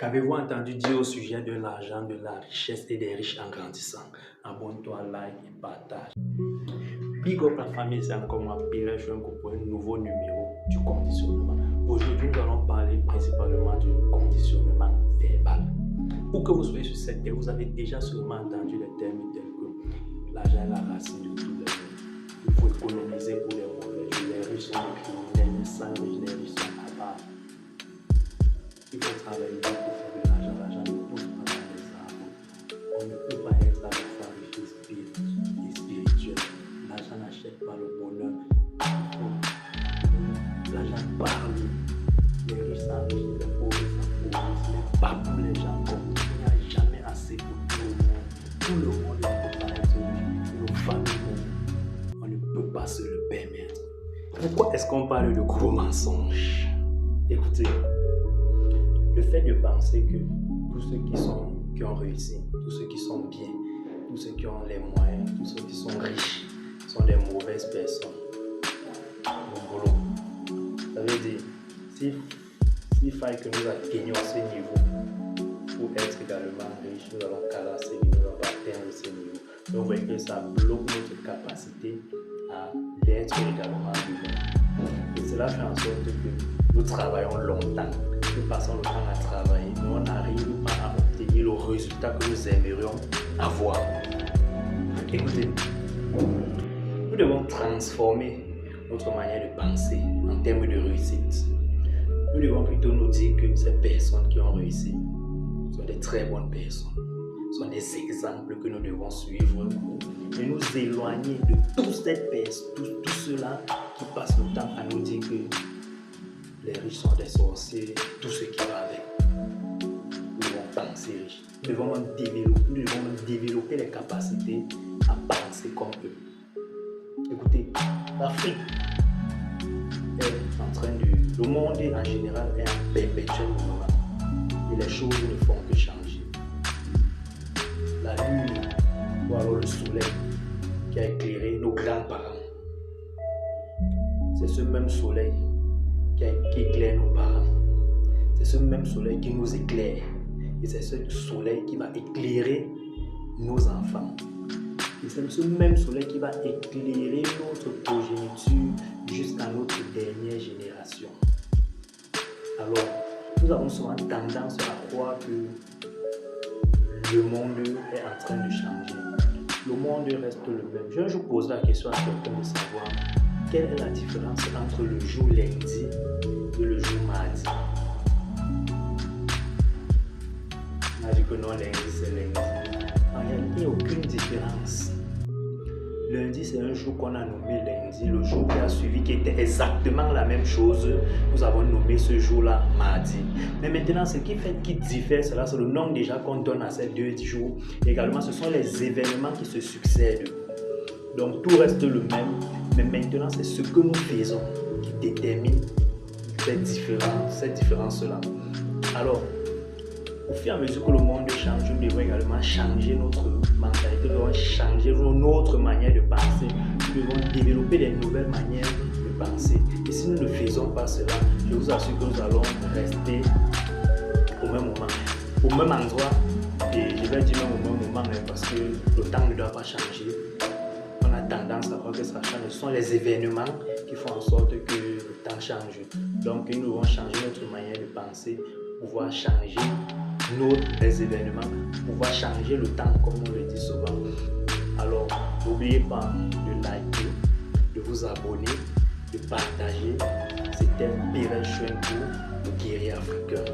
Qu'avez-vous entendu dire au sujet de l'argent, de la richesse et des riches en grandissant? Abonne-toi, like et partage. Big up la famille, c'est encore moi, Pierre Chouenko pour un nouveau numéro du conditionnement. Aujourd'hui, nous allons parler principalement du conditionnement verbal. Pour que vous soyez sur cette terre, vous avez déjà sûrement entendu les termes tels que l'argent est la racine de tous les maux. Il faut économiser pour les mauvais jours. Les riches sont les criminels, les sans riches, les riches sont avares. Il faut travailler pour faire de l'argent. L'argent ne pousse pas dans les arbres. On ne peut pas être à la fois riche et spirituel. L'argent n'achète pas le bonheur. L'argent parle. Les riches sont riches, les pauvres sont pauvres. Ce n'est pas pour les gens comme nous. Il n'y a jamais assez pour tout le monde. Tout le monde ne peut pas être riche. Nos familles, on ne peut pas se le permettre. Pourquoi est-ce qu'on parle de gros mensonges? Écoutez. Le fait de penser que tous ceux qui ont réussi, tous ceux qui sont bien, tous ceux qui ont les moyens, tous ceux qui sont riches, sont des mauvaises personnes. Mon boulot. Ça veut dire, s'il faille que nous atteignions ce niveau pour être également riches, nous allons casser ce niveau, nous allons atteindre ce niveau. Donc vous voyez que ça bloque notre capacité à l'être également humain. Et cela fait en sorte que nous travaillons longtemps. Nous passons le temps à travailler, mais on n'arrive pas à obtenir le résultat que nous aimerions avoir. Écoutez, nous devons transformer notre manière de penser en termes de réussite. Nous devons plutôt nous dire que ces personnes qui ont réussi sont des très bonnes personnes, sont des exemples que nous devons suivre et nous éloigner de tous ceux-là qui passent le temps à nous dire que les riches sont des sorciers, tout ce qui va avec. Nous devons penser riches. Nous devons développer les capacités à penser comme eux. Écoutez, l'Afrique est en train de... Le monde en général est en perpétuel mouvement. Et les choses ne font que changer. La lune, ou alors le soleil, qui a éclairé nos grands-parents. C'est ce même soleil qui éclaire nos parents. C'est ce même soleil qui nous éclaire. Et c'est ce soleil qui va éclairer nos enfants. Et c'est ce même soleil qui va éclairer notre progéniture jusqu'à notre dernière génération. Alors, nous avons souvent tendance à croire que le monde est en train de changer. Le monde reste le même. Je vais un jour poser la question à quelqu'un de savoir quelle est la différence entre le jour lundi et le jour mardi. On a dit que non, lundi c'est lundi. En réalité, il n'y a aucune différence. Lundi, c'est un jour qu'on a nommé lundi. Le jour qui a suivi, qui était exactement la même chose, nous avons nommé ce jour-là mardi. Mais maintenant, ce qui diffère, c'est le nom déjà qu'on donne à ces 2 jours. Également, ce sont les événements qui se succèdent. Donc, tout reste le même. Mais maintenant, c'est ce que nous faisons qui détermine cette différence-là. Alors, au fur et à mesure que le monde change, nous devons également changer notre mentalité, nous devons changer notre manière de penser, nous devons développer des nouvelles manières de penser. Et si nous ne faisons pas cela, je vous assure que nous allons rester au même moment, au même endroit. Et je vais dire même au même moment parce que le temps ne doit pas changer. On a tendance à croire que ça change. Ce sont les événements qui font en sorte que le temps change. Donc nous devons changer notre manière de penser, pouvoir changer les événements, pouvoir changer le temps comme on le dit souvent. Alors n'oubliez pas de liker, de vous abonner, de partager. C'était Pierre Chouenko, le guerrier africain.